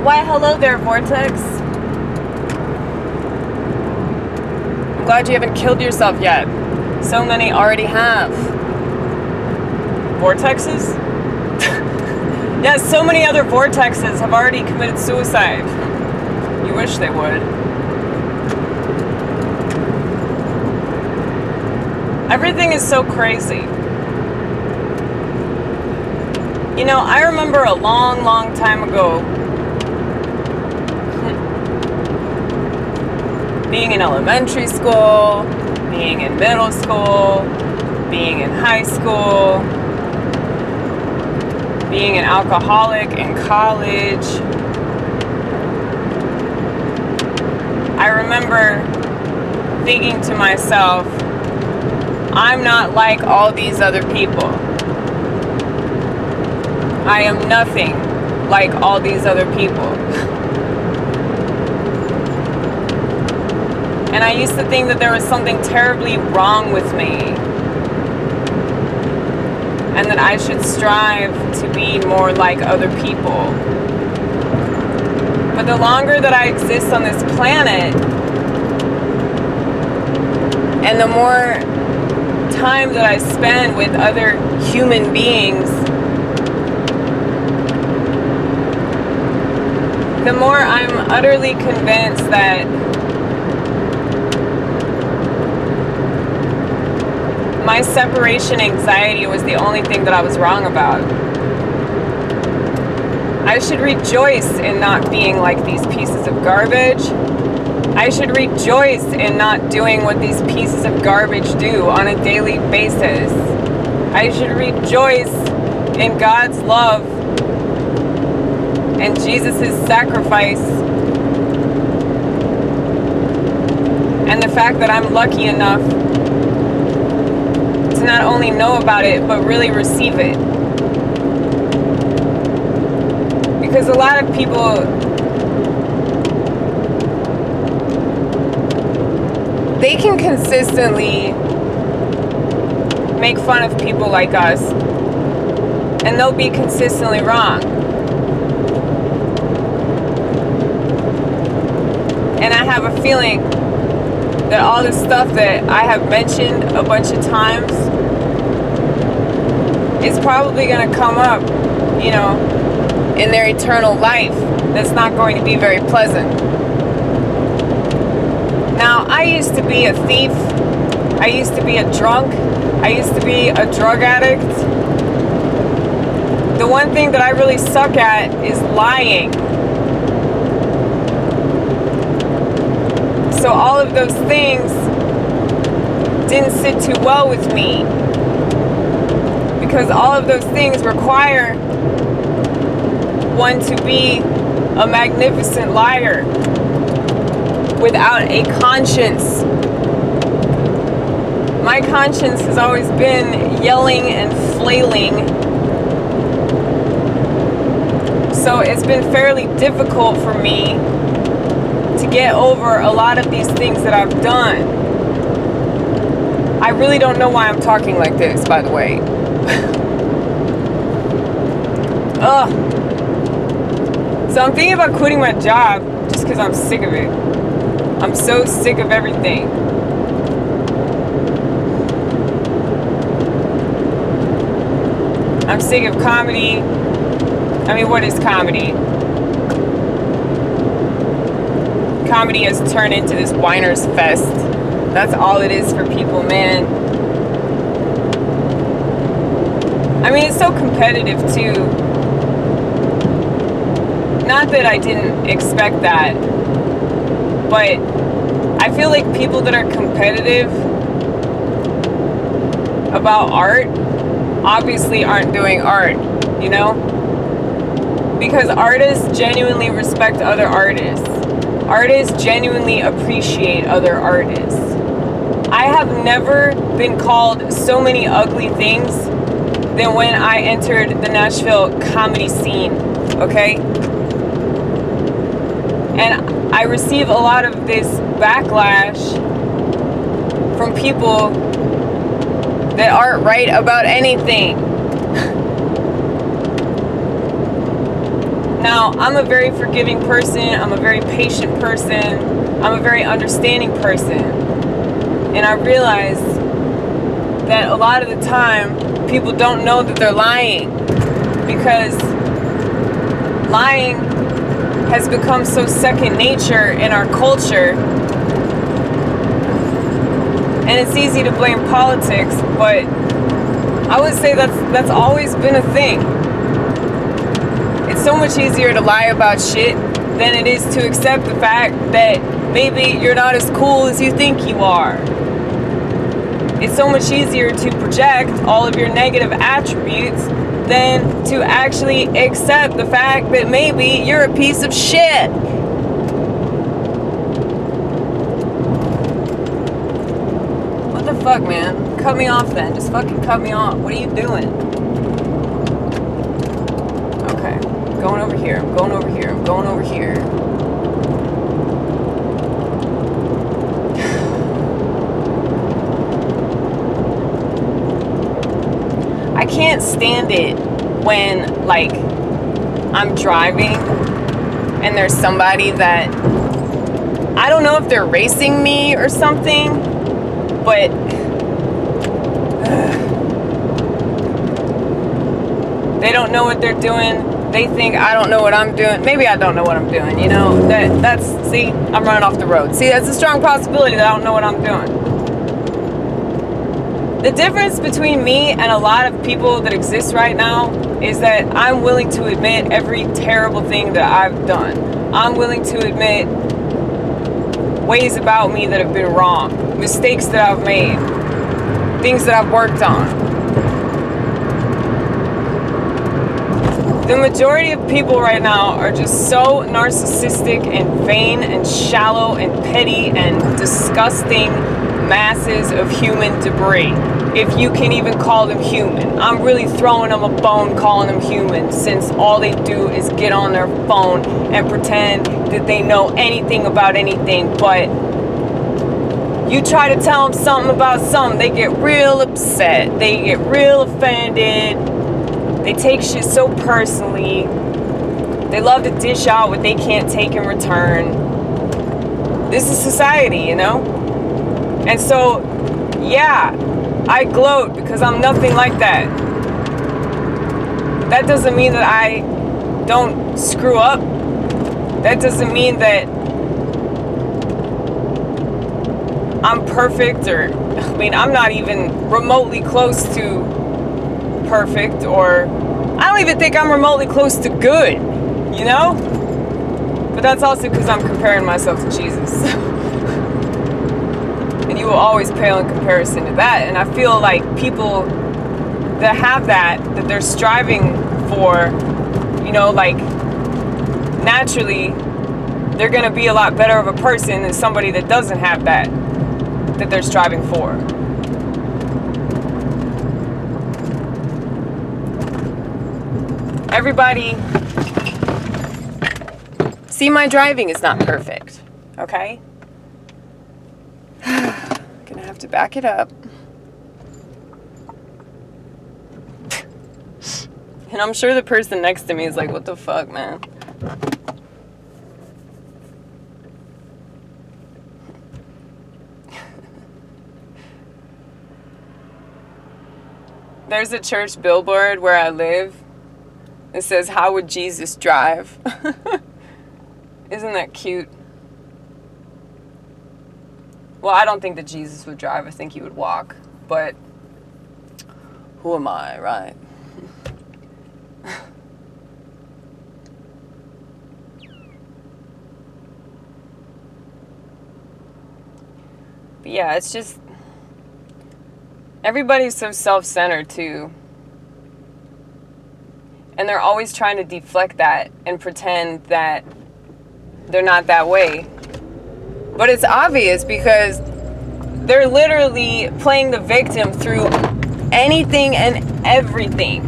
Why, hello there, Vortex. I'm glad you haven't killed yourself yet. So many already have. Vortexes? Yeah, so many other vortexes have already committed suicide. You wish they would. Everything is so crazy. You know, I remember a long, long time ago being in elementary school, being in middle school, being in high school, being an alcoholic in college. I remember thinking to myself, I'm not like all these other people. I am nothing like all these other people. And I used to think that there was something terribly wrong with me, and that I should strive to be more like other people. But the longer that I exist on this planet, and the more time that I spend with other human beings, the more I'm utterly convinced that my separation anxiety was the only thing that I was wrong about. I should rejoice in not being like these pieces of garbage. I should rejoice in not doing what these pieces of garbage do on a daily basis. I should rejoice in God's love and Jesus' sacrifice, and the fact that I'm lucky enough to not only know about it, but really receive it. Because a lot of people, they can consistently make fun of people like us, and they'll be consistently wrong. And I have a feeling that all the stuff that I have mentioned a bunch of times is probably going to come up, you know, in their eternal life. That's not going to be very pleasant. Now, I used to be a thief. I used to be a drunk. I used to be a drug addict. The one thing that I really suck at is lying. So all of those things didn't sit too well with me, because all of those things require one to be a magnificent liar without a conscience. My conscience has always been yelling and flailing, so it's been fairly difficult for me to get over a lot of these things that I've done. I really don't know why I'm talking like this, by the way. Ugh. So I'm thinking about quitting my job just because I'm sick of it. I'm so sick of everything. I'm sick of comedy. I mean, what is comedy? Comedy has turned into this whiner's fest. That's all it is for people, man. I mean, it's so competitive too. Not that I didn't expect that, but I feel like people that are competitive about art obviously aren't doing art, you know? Because artists genuinely respect other artists. Artists genuinely appreciate other artists. I have never been called so many ugly things than when I entered the Nashville comedy scene, okay? And I receive a lot of this backlash from people that aren't right about anything. Now, I'm a very forgiving person. I'm a very patient person. I'm a very understanding person. And I realize that a lot of the time, people don't know that they're lying. Because lying has become so second nature in our culture. And it's easy to blame politics, but I would say that's always been a thing. It's so much easier to lie about shit than it is to accept the fact that maybe you're not as cool as you think you are. It's so much easier to project all of your negative attributes than to actually accept the fact that maybe you're a piece of shit. What the fuck, man? Cut me off then. Just fucking cut me off. What are you doing? Okay. Going over here. I'm going over here. I'm going over here. I can't stand it when, like, I'm driving and there's somebody that, I don't know if they're racing me or something, but they don't know what they're doing. They think I don't know what I'm doing. Maybe I don't know what I'm doing, you know? See, I'm running off the road. See, that's a strong possibility that I don't know what I'm doing. The difference between me and a lot of people that exist right now is that I'm willing to admit every terrible thing that I've done. I'm willing to admit ways about me that have been wrong, mistakes that I've made, things that I've worked on. The majority of people right now are just so narcissistic and vain and shallow and petty and disgusting masses of human debris, if you can even call them human. I'm really throwing them a bone calling them human, since all they do is get on their phone and pretend that they know anything about anything. But you try to tell them something about something, they get real upset, they get real offended, they take shit so personally, they love to dish out what they can't take in return. This is society, you know? And so, yeah, I gloat because I'm nothing like that. That doesn't mean that I don't screw up. That doesn't mean that I'm perfect, or, I mean, I'm not even remotely close to perfect, or I don't even think I'm remotely close to good, you know? But that's also because I'm comparing myself to Jesus. And you will always pale in comparison to that. And I feel like people that have that they're striving for, you know, like, naturally, they're going to be a lot better of a person than somebody that doesn't have that they're striving for. Everybody, see, my driving is not perfect, okay? Gonna have to back it up. And I'm sure the person next to me is like, what the fuck, man? There's a church billboard where I live. It says, "How would Jesus drive?" Isn't that cute? Well, I don't think that Jesus would drive. I think he would walk. But who am I, right? But yeah, it's just, everybody's so self-centered too. And they're always trying to deflect that and pretend that they're not that way. But it's obvious because they're literally playing the victim through anything and everything.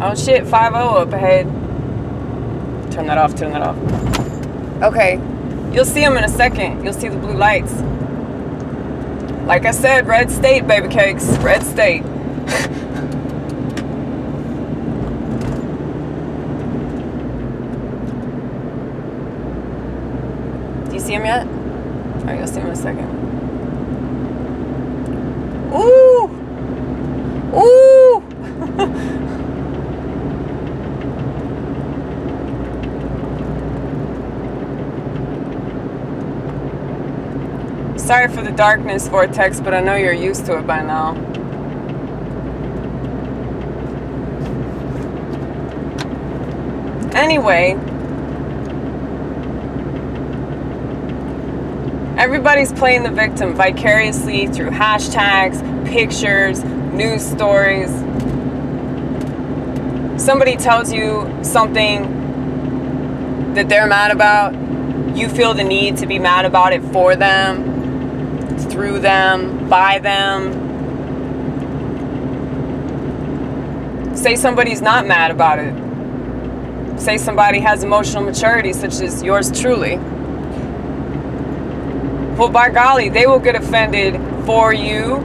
Oh shit, 5-0 up ahead. Turn that off, turn that off. Okay, you'll see them in a second. You'll see the blue lights. Like I said, red state, baby cakes. Red state. see him yet? Alright, you'll see him in a second. Ooh! Ooh! Sorry for the darkness, Vortex, but I know you're used to it by now. Anyway, everybody's playing the victim vicariously through hashtags, pictures, news stories. Somebody tells you something that they're mad about. You feel the need to be mad about it for them, through them, by them. Say somebody's not mad about it. Say somebody has emotional maturity, such as yours truly. Well, by golly, they will get offended for you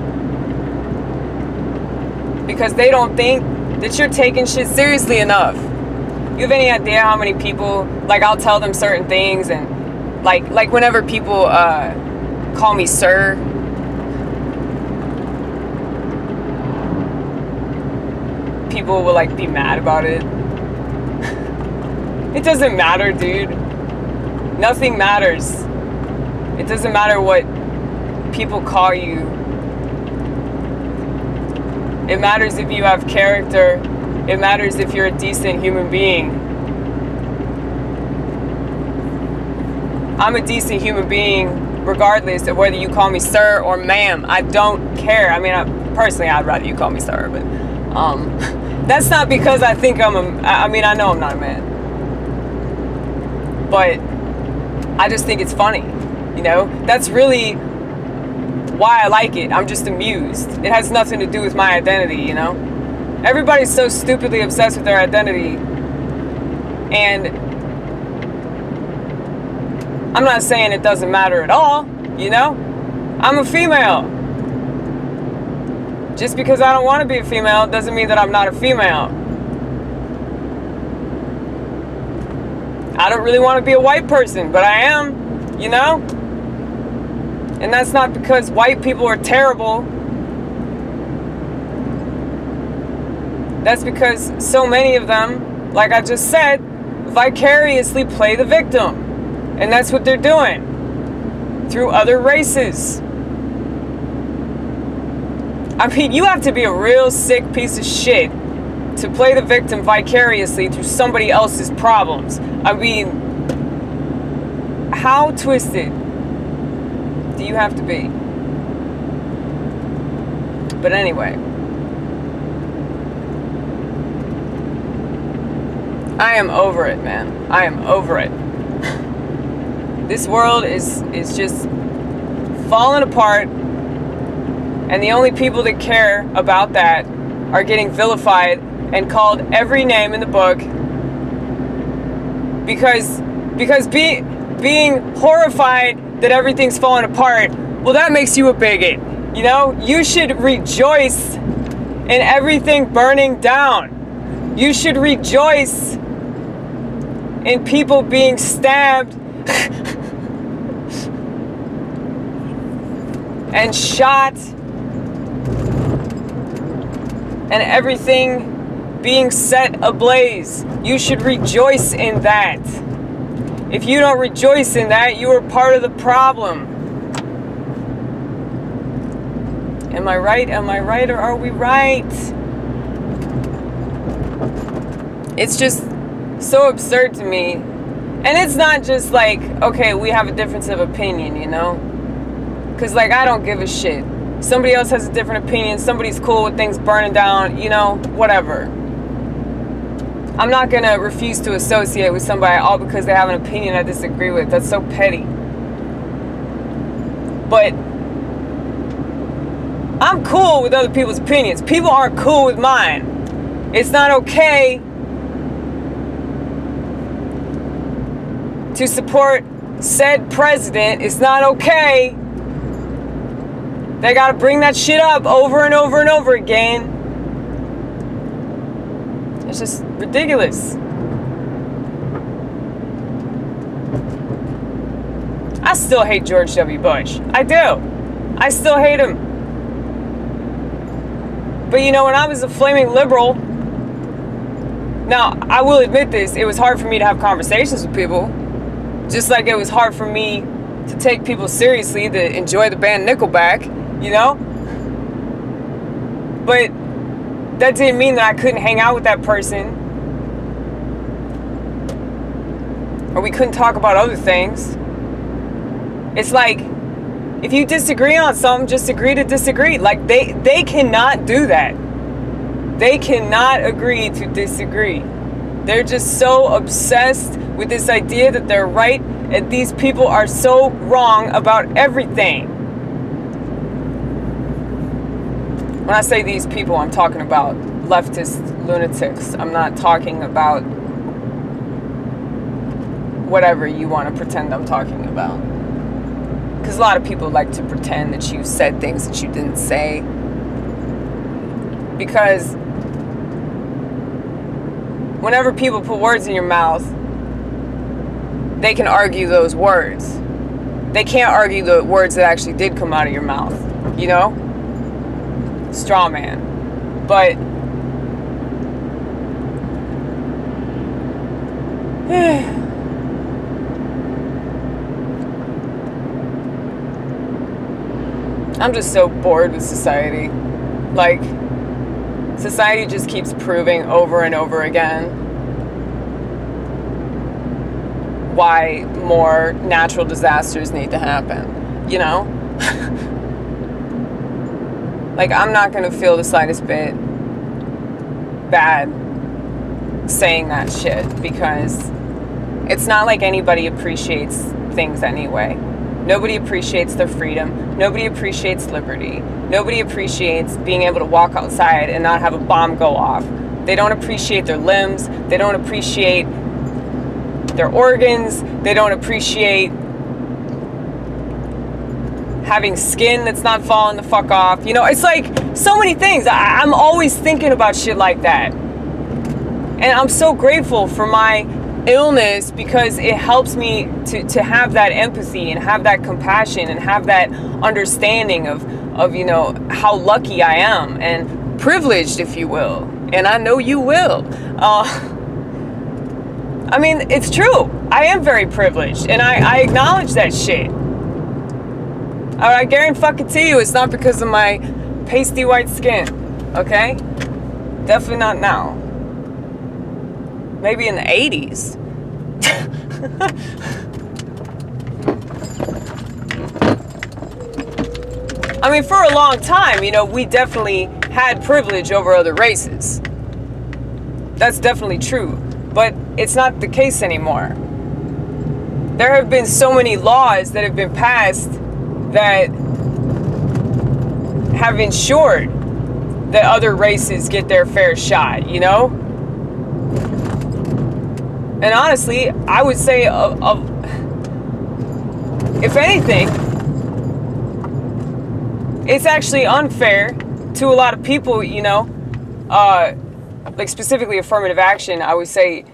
because they don't think that you're taking shit seriously enough. You have any idea how many people, like, I'll tell them certain things, and like whenever people call me sir, people will like be mad about it. It doesn't matter, dude. Nothing matters. It doesn't matter what people call you. It matters if you have character. It matters if you're a decent human being. I'm a decent human being regardless of whether you call me sir or ma'am. I don't care. I mean, personally, I'd rather you call me sir, but that's not because I think I know I'm not a man. But I just think it's funny, you know? That's really why I like it. I'm just amused. It has nothing to do with my identity, you know? Everybody's so stupidly obsessed with their identity. And I'm not saying it doesn't matter at all, you know? I'm a female. Just because I don't want to be a female doesn't mean that I'm not a female. I don't really want to be a white person, but I am, you know? And that's not because white people are terrible. That's because so many of them, like I just said, vicariously play the victim. And that's what they're doing through other races. I mean, you have to be a real sick piece of shit to play the victim vicariously through somebody else's problems. I mean, how twisted do you have to be? But anyway, I am over it, man. I am over it. This world is just falling apart, and the only people that care about that are getting vilified and called every name in the book because being horrified that everything's falling apart, well, that makes you a bigot. You know, you should rejoice in everything burning down. You should rejoice in people being stabbed and shot and everything being set ablaze. You should rejoice in that. If you don't rejoice in that, you are part of the problem. Am I right? Am I right, or are we right? It's just so absurd to me. And it's not just like, okay, we have a difference of opinion, you know? Because, like, I don't give a shit. Somebody else has a different opinion. Somebody's cool with things burning down, you know, whatever. I'm not going to refuse to associate with somebody all because they have an opinion I disagree with. That's so petty. But I'm cool with other people's opinions. People aren't cool with mine. It's not okay to support said president. It's not okay. They gotta bring that shit up over and over and over again. It's just ridiculous. I still hate George W. Bush. I do. I still hate him. But you know, when I was a flaming liberal, now I will admit this, it was hard for me to have conversations with people. Just like it was hard for me to take people seriously, to enjoy the band Nickelback, you know? But that didn't mean that I couldn't hang out with that person. Or we couldn't talk about other things. It's like, if you disagree on something, just agree to disagree. Like, they cannot do that. They cannot agree to disagree. They're just so obsessed with this idea that they're right, and these people are so wrong about everything. When I say these people, I'm talking about leftist lunatics. I'm not talking about whatever you want to pretend I'm talking about. Because a lot of people like to pretend that you said things that you didn't say. Because whenever people put words in your mouth, they can argue those words. They can't argue the words that actually did come out of your mouth, you know? Straw man. But I'm just so bored with society. Like, society just keeps proving over and over again why more natural disasters need to happen, you know? Like, I'm not gonna feel the slightest bit bad saying that shit, because it's not like anybody appreciates things anyway. Nobody appreciates their freedom. Nobody appreciates liberty. Nobody appreciates being able to walk outside and not have a bomb go off. They don't appreciate their limbs. They don't appreciate their organs. They don't appreciate having skin that's not falling the fuck off. You know, it's like so many things. I'm always thinking about shit like that. And I'm so grateful for my illness, because it helps me to have that empathy and have that compassion and have that understanding of you know, how lucky I am and privileged, if you will. And I know you will. I mean, it's true. I am very privileged, and I acknowledge that shit. I guarantee you it's not because of my pasty white skin, okay? Definitely not now. Maybe in the 80s. I mean, for a long time, you know, we definitely had privilege over other races. That's definitely true. But it's not the case anymore. There have been so many laws that have been passed that have ensured that other races get their fair shot, you know? And honestly, I would say, if anything, it's actually unfair to a lot of people, you know? Like specifically affirmative action, I would say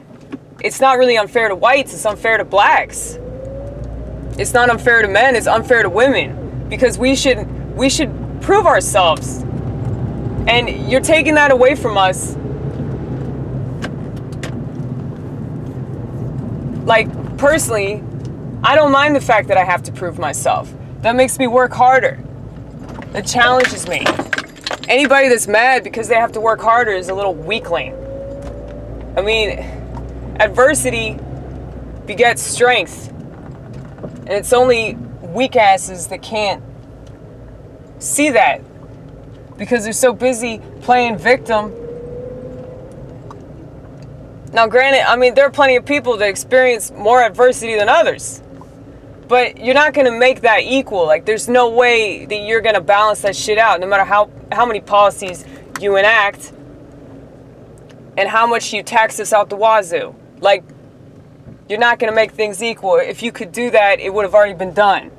it's not really unfair to whites, it's unfair to blacks. It's not unfair to men, it's unfair to women. Because we should prove ourselves. And you're taking that away from us. Like, personally, I don't mind the fact that I have to prove myself. That makes me work harder. That challenges me. Anybody that's mad because they have to work harder is a little weakling. I mean, adversity begets strength. And it's only weak asses that can't see that, because they're so busy playing victim. Now, granted, I mean, there are plenty of people that experience more adversity than others. But you're not going to make that equal. Like, there's no way that you're going to balance that shit out, no matter how many policies you enact and how much you tax us out the wazoo. Like, you're not going to make things equal. If you could do that, it would have already been done.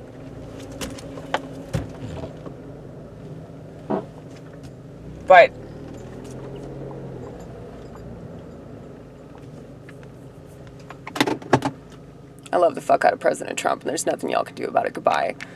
But I love the fuck out of President Trump, and there's nothing y'all can do about it. Goodbye.